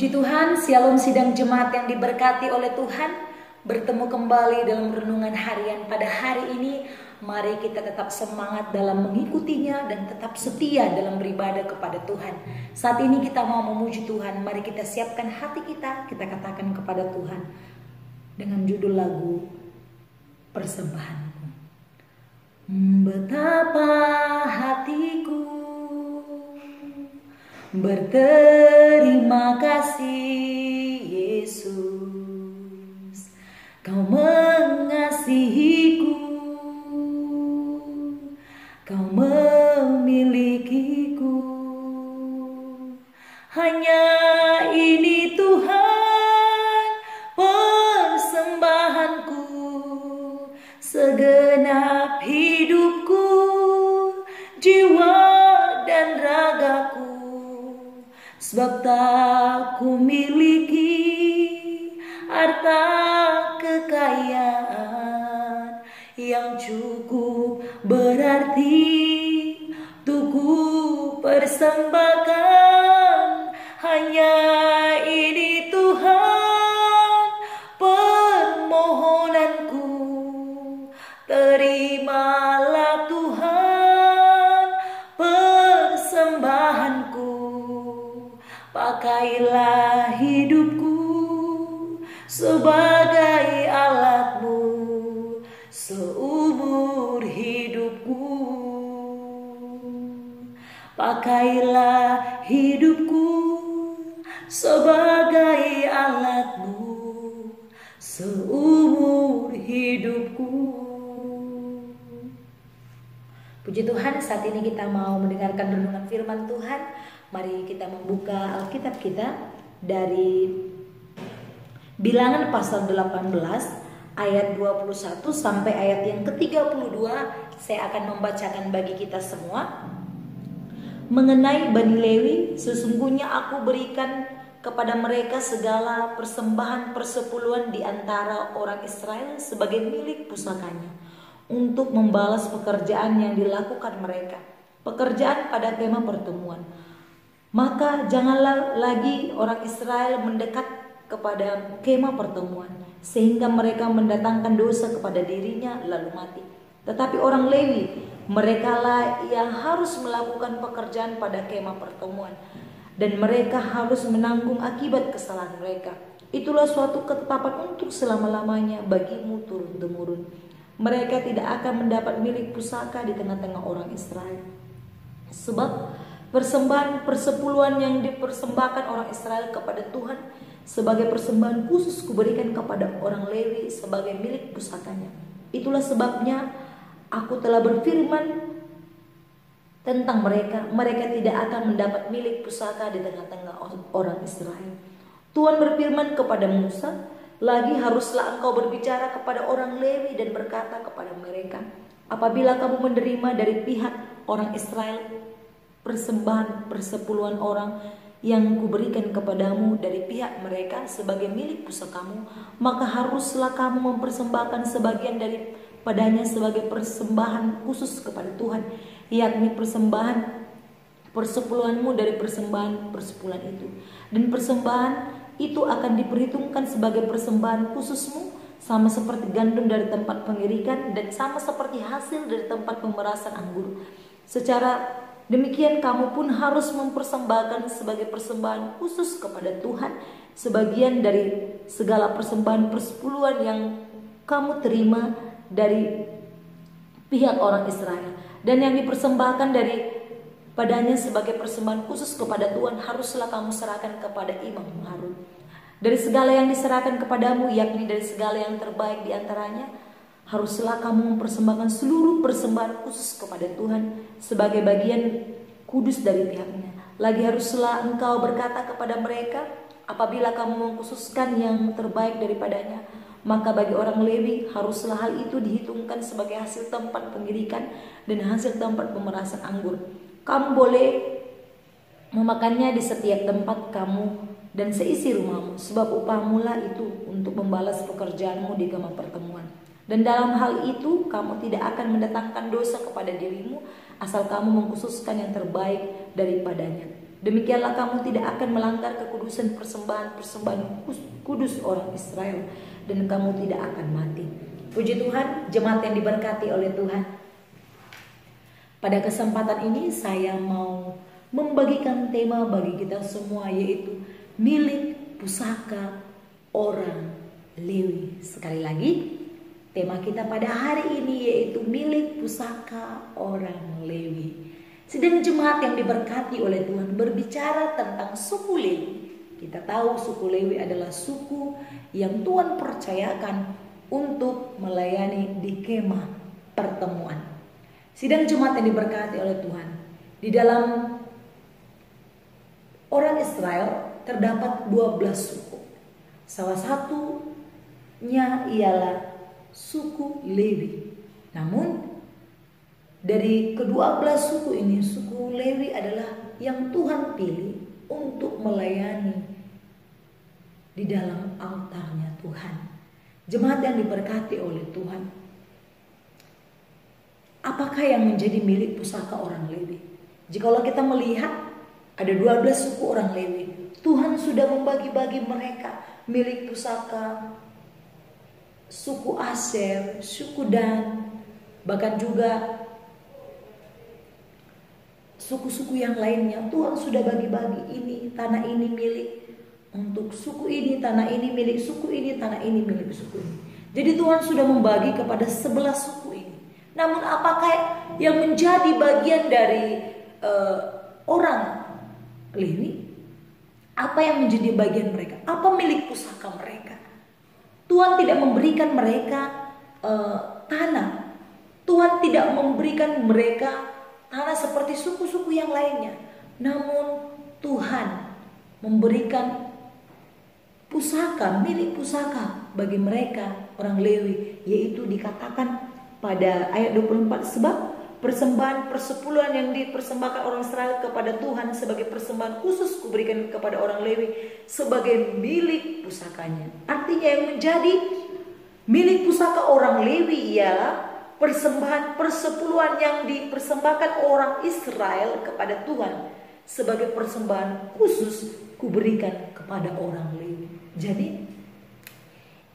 Puji Tuhan, Shalom sidang jemaat yang diberkati oleh Tuhan. Bertemu kembali dalam renungan harian pada hari ini. Mari kita tetap semangat dalam mengikutinya dan tetap setia dalam beribadah kepada Tuhan. Saat ini kita mau memuji Tuhan. Mari kita siapkan hati kita katakan kepada Tuhan dengan judul lagu Persembahanku. Betapa hatiku berterima kasih Yesus, Kau mengasihiku, Kau memilikiku. Hanya ini Tuhan persembahanku, segenap hidupku, jiwa dan ragaku. Sebab tak ku miliki harta kekayaan yang cukup berarti untuk ku persembahkan. Hanya ini Tuhan permohonanku, terimalah Tuhan persembahanku. Pakailah hidupku sebagai alat-Mu seumur hidupku. Pakailah hidupku sebagai alat-Mu seumur hidupku. Puji Tuhan, saat ini kita mau mendengarkan renungan firman Tuhan. Mari kita membuka Alkitab kita dari Bilangan pasal 18 ayat 21 sampai ayat yang ke-32. Saya akan membacakan bagi kita semua. Mengenai Bani Lewi, sesungguhnya aku berikan kepada mereka segala persembahan persepuluhan di antara orang Israel sebagai milik pusakanya, untuk membalas pekerjaan yang dilakukan mereka, pekerjaan pada kemah pertemuan. Maka janganlah lagi orang Israel mendekat kepada kemah pertemuan, sehingga mereka mendatangkan dosa kepada dirinya lalu mati. Tetapi orang Lewi, merekalah yang harus melakukan pekerjaan pada kemah pertemuan, dan mereka harus menanggung akibat kesalahan mereka. Itulah suatu ketetapan untuk selama-lamanya bagimu turun-temurun. Mereka tidak akan mendapat milik pusaka di tengah-tengah orang Israel. Sebab persembahan persepuluhan yang dipersembahkan orang Israel kepada Tuhan sebagai persembahan khusus kuberikan kepada orang Lewi sebagai milik pusakanya. Itulah sebabnya aku telah berfirman tentang mereka, mereka tidak akan mendapat milik pusaka di tengah-tengah orang Israel. Tuhan berfirman kepada Musa, lagi haruslah engkau berbicara kepada orang Lewi dan berkata kepada mereka, apabila kamu menerima dari pihak orang Israel persembahan persepuluhan orang yang kuberikan kepadamu dari pihak mereka sebagai milik pusakamu, maka haruslah kamu mempersembahkan sebagian daripadanya sebagai persembahan khusus kepada Tuhan, yakni persembahan persepuluhanmu dari persembahan persepuluhan itu. Dan persembahan itu akan diperhitungkan sebagai persembahan khususmu, sama seperti gandum dari tempat pengirikan dan sama seperti hasil dari tempat pemerasan anggur. Secara demikian kamu pun harus mempersembahkan sebagai persembahan khusus kepada Tuhan sebagian dari segala persembahan persepuluhan yang kamu terima dari pihak orang Israel. Dan yang dipersembahkan daripadanya sebagai persembahan khusus kepada Tuhan haruslah kamu serahkan kepada Imam Harun. Dari segala yang diserahkan kepadamu, yakni dari segala yang terbaik di antaranya, haruslah kamu mempersembahkan seluruh persembahan khusus kepada Tuhan sebagai bagian kudus dari pihaknya. Lagi haruslah engkau berkata kepada mereka, apabila kamu mengkhususkan yang terbaik daripadanya, maka bagi orang Lewi haruslah hal itu dihitungkan sebagai hasil tempat pengirikan dan hasil tempat pemerasan anggur. Kamu boleh memakannya di setiap tempat kamu dan seisi rumahmu, sebab upahmu lah itu untuk membalas pekerjaanmu di kemah pertemuan. Dan dalam hal itu kamu tidak akan mendatangkan dosa kepada dirimu, asal kamu mengkhususkan yang terbaik daripadanya. Demikianlah kamu tidak akan melanggar kekudusan persembahan kudus orang Israel, dan kamu tidak akan mati. Puji Tuhan, jemaat yang diberkati oleh Tuhan. Pada kesempatan ini saya mau membagikan tema bagi kita semua, yaitu milik pusaka orang Lewi. Sekali lagi, tema kita pada hari ini yaitu milik pusaka orang Lewi. Sedang jemaat yang diberkati oleh Tuhan berbicara tentang suku Lewi. Kita tahu suku Lewi adalah suku yang Tuhan percayakan untuk melayani di kemah pertemuan. Sidang jemaat yang diberkati oleh Tuhan, di dalam orang Israel terdapat 12 suku. Salah satunya ialah suku Lewi. Namun dari ke-12 suku ini, suku Lewi adalah yang Tuhan pilih untuk melayani di dalam altarnya Tuhan. Jemaat yang diberkati oleh Tuhan, apakah yang menjadi milik pusaka orang Lewi? Jikalau kita melihat ada 12 suku orang Lewi, Tuhan sudah membagi-bagi mereka milik pusaka suku Aser, suku Dan, bahkan juga suku-suku yang lainnya. Tuhan sudah bagi-bagi, ini tanah ini milik untuk suku ini, tanah ini milik suku ini, tanah ini milik suku ini. Jadi Tuhan sudah membagi kepada 11 suku ini. Namun apakah yang menjadi bagian dari orang Lewi? Apa yang menjadi bagian mereka? Apa milik pusaka mereka? Tuhan tidak memberikan mereka tanah. Tuhan tidak memberikan mereka tanah seperti suku-suku yang lainnya. Namun Tuhan memberikan pusaka, milik pusaka bagi mereka orang Lewi, yaitu dikatakan pada ayat 24, sebab persembahan persepuluhan yang dipersembahkan orang Israel kepada Tuhan sebagai persembahan khusus kuberikan kepada orang Lewi sebagai milik pusakanya. Artinya yang menjadi milik pusaka orang Lewi ialah persembahan persepuluhan yang dipersembahkan orang Israel kepada Tuhan sebagai persembahan khusus kuberikan kepada orang Lewi. Jadi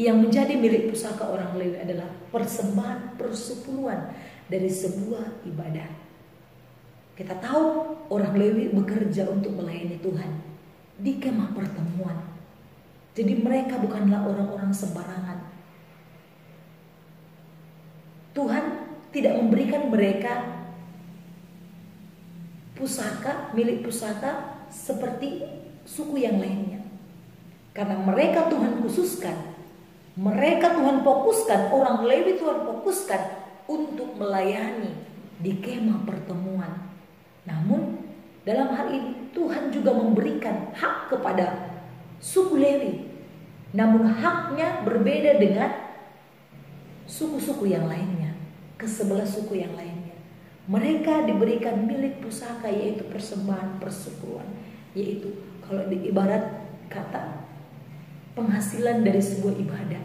yang menjadi milik pusaka orang Lewi adalah persembahan persepuluhan dari sebuah ibadah. Kita tahu orang Lewi bekerja untuk melayani Tuhan di kemah pertemuan. Jadi mereka bukanlah orang-orang sembarangan. Tuhan tidak memberikan mereka pusaka, milik pusaka seperti suku yang lainnya. Karena mereka Tuhan khususkan, mereka Tuhan fokuskan, orang Lewi Tuhan fokuskan untuk melayani di kemah pertemuan. Namun dalam hal ini Tuhan juga memberikan hak kepada suku Lewi. Namun haknya berbeda dengan suku-suku yang lainnya, ke-11 suku yang lainnya. Mereka diberikan milik pusaka, yaitu persembahan persepuluhan, yaitu kalau diibarat kata penghasilan dari sebuah ibadah.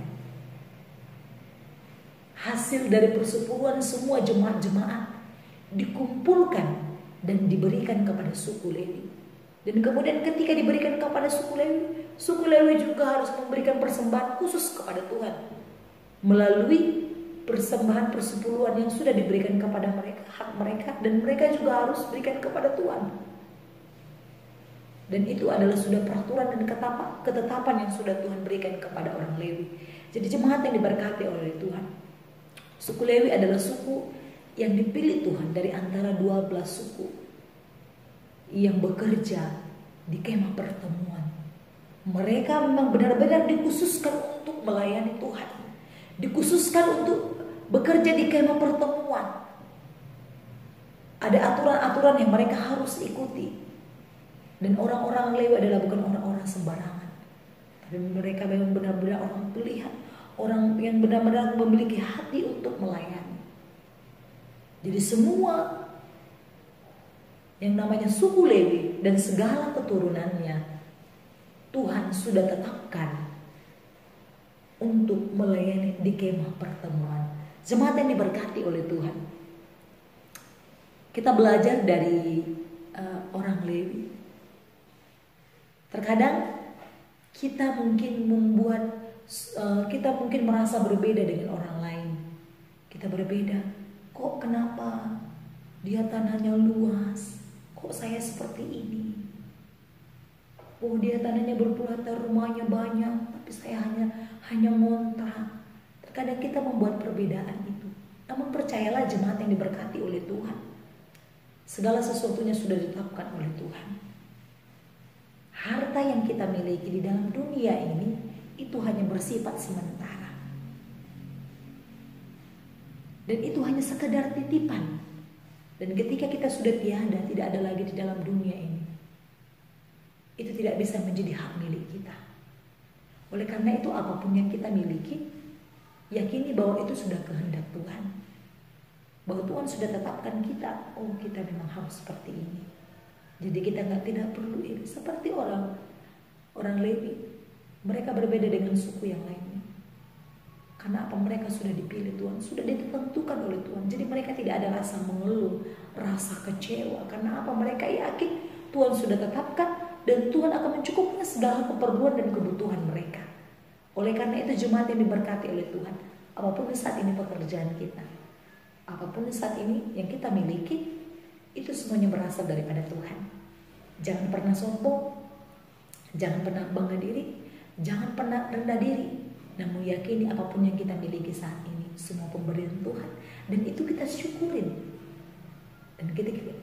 Hasil dari persepuluhan semua jemaat-jemaat dikumpulkan dan diberikan kepada suku Lewi. Dan kemudian ketika diberikan kepada suku Lewi juga harus memberikan persembahan khusus kepada Tuhan melalui persembahan persepuluhan yang sudah diberikan kepada mereka, hak mereka, dan mereka juga harus berikan kepada Tuhan. Dan itu adalah sudah peraturan dan ketetapan yang sudah Tuhan berikan kepada orang Lewi. Jadi jemaat yang diberkati oleh Tuhan, suku Lewi adalah suku yang dipilih Tuhan dari antara 12 suku yang bekerja di kemah pertemuan. Mereka memang benar-benar dikhususkan untuk melayani Tuhan, dikhususkan untuk bekerja di kemah pertemuan. Ada aturan-aturan yang mereka harus ikuti. Dan orang-orang Lewi adalah bukan orang-orang sembarangan, tapi mereka memang benar-benar orang pilihan, orang yang benar-benar memiliki hati untuk melayani. Jadi semua yang namanya suku Lewi dan segala keturunannya Tuhan sudah tetapkan untuk melayani di kemah pertemuan. Jemaat yang diberkati oleh Tuhan, kita belajar dari orang Lewi. Terkadang kita mungkin merasa berbeda dengan orang lain. Kita berbeda. Kok kenapa dia tanahnya luas? Kok saya seperti ini? Oh, dia tanahnya berpulatan, rumahnya banyak, tapi saya hanya ngontrak. Terkadang kita membuat perbedaan itu. Namun percayalah jemaat yang diberkati oleh Tuhan, segala sesuatunya sudah ditetapkan oleh Tuhan. Harta yang kita miliki di dalam dunia ini itu hanya bersifat sementara. Dan itu hanya sekedar titipan. Dan ketika kita sudah tiada, tidak ada lagi di dalam dunia ini, itu tidak bisa menjadi hak milik kita. Oleh karena itu, apapun yang kita miliki, yakini bahwa itu sudah kehendak Tuhan. Bahwa Tuhan sudah tetapkan kita, oh kita memang harus seperti ini. Jadi kita tidak perlu ini. Seperti orang Lewi, mereka berbeda dengan suku yang lainnya. Karena apa? Mereka sudah dipilih Tuhan, sudah ditentukan oleh Tuhan. Jadi mereka tidak ada rasa mengeluh, rasa kecewa. Karena apa? Mereka yakin Tuhan sudah tetapkan dan Tuhan akan mencukupkan segala keperluan dan kebutuhan mereka. Oleh karena itu, jemaat yang diberkati oleh Tuhan, apapun saat ini pekerjaan kita, apapun saat ini yang kita miliki, itu semuanya berasal daripada Tuhan. Jangan pernah sombong, jangan pernah bangga diri, jangan pernah rendah diri. Namun yakini apapun yang kita miliki saat ini, semua pemberian Tuhan, dan itu kita syukurin. Dan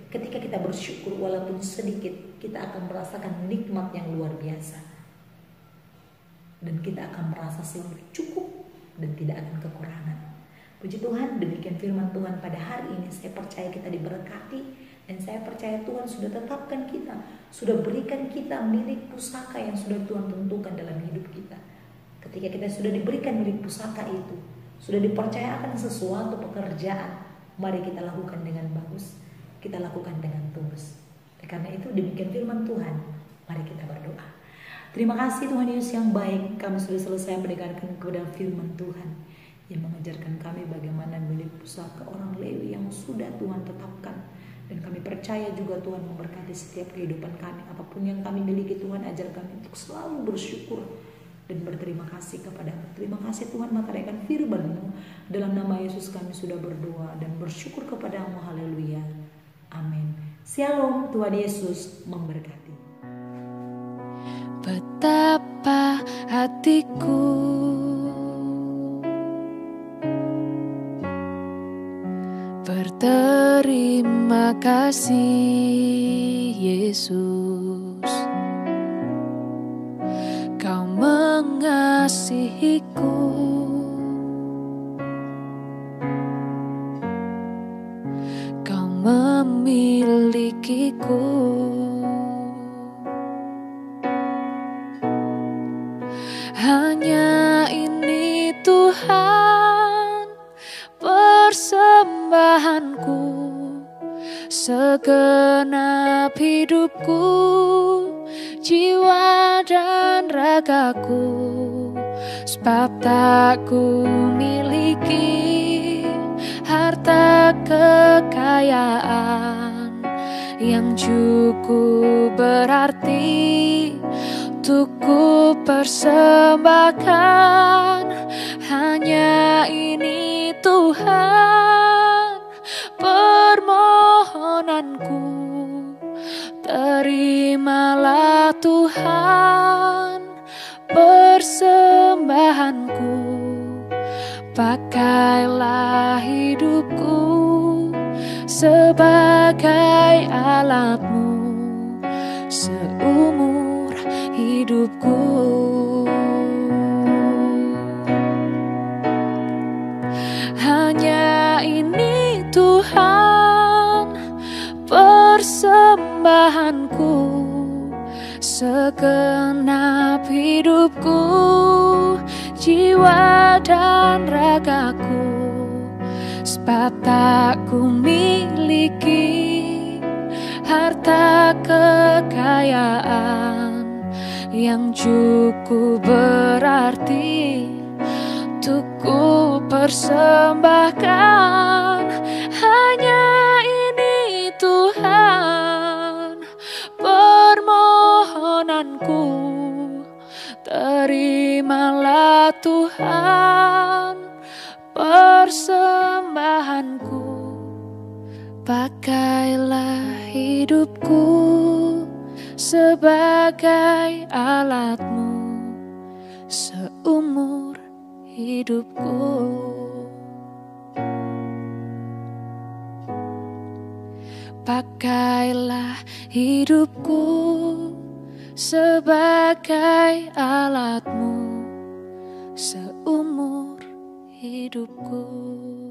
ketika kita bersyukur walaupun sedikit, kita akan merasakan nikmat yang luar biasa. Dan kita akan merasa selalu cukup dan tidak akan kekurangan. Puji Tuhan, demikian firman Tuhan pada hari ini. Saya percaya kita diberkati, dan saya percaya Tuhan sudah tetapkan kita, sudah berikan kita milik pusaka yang sudah Tuhan tentukan dalam hidup kita. Ketika kita sudah diberikan milik pusaka itu, sudah dipercayakan sesuatu pekerjaan, mari kita lakukan dengan bagus, kita lakukan dengan tulus. Karena itu demikian firman Tuhan, mari kita berdoa. Terima kasih Tuhan Yesus yang baik, kami sudah selesai mendengarkan kepada firman Tuhan yang mengajarkan kami bagaimana milik pusaka orang Lewi yang sudah Tuhan tetapkan. Dan kami percaya juga Tuhan memberkati setiap kehidupan kami. Apapun yang kami miliki, Tuhan ajar kami untuk selalu bersyukur dan berterima kasih kepadamu. Terima kasih Tuhan, makaryakan firman-Mu. Dalam nama Yesus kami sudah berdoa dan bersyukur kepadamu. Haleluya. Amin. Shalom, Tuhan Yesus memberkati. Betapa hatiku berterima kasih Yesus, Kau mengasihiku, Kau memilikiku. Hanya ini Tuhan persembahanku, segenap hidupku, jiwa dan ragaku. Sebab tak ku miliki harta kekayaan yang cukup berarti untuk ku persembahkan. Hanya ini Tuhan permohonanku, terimalah Tuhan persembahanku. Pakailah hidupku sebagai alatmu seumur hidupku. Hanya ini Tuhan persembahanku, segenap hidupku, jiwa dan ragaku. Sebab tak ku miliki harta kekayaan yang cukup berarti untuk ku persembahkan. Hanya ini Tuhan permohonanku, Tuhan persembahanku. Pakailah hidupku sebagai alatmu seumur hidupku. Pakailah hidupku sebagai alatmu seumur hidupku.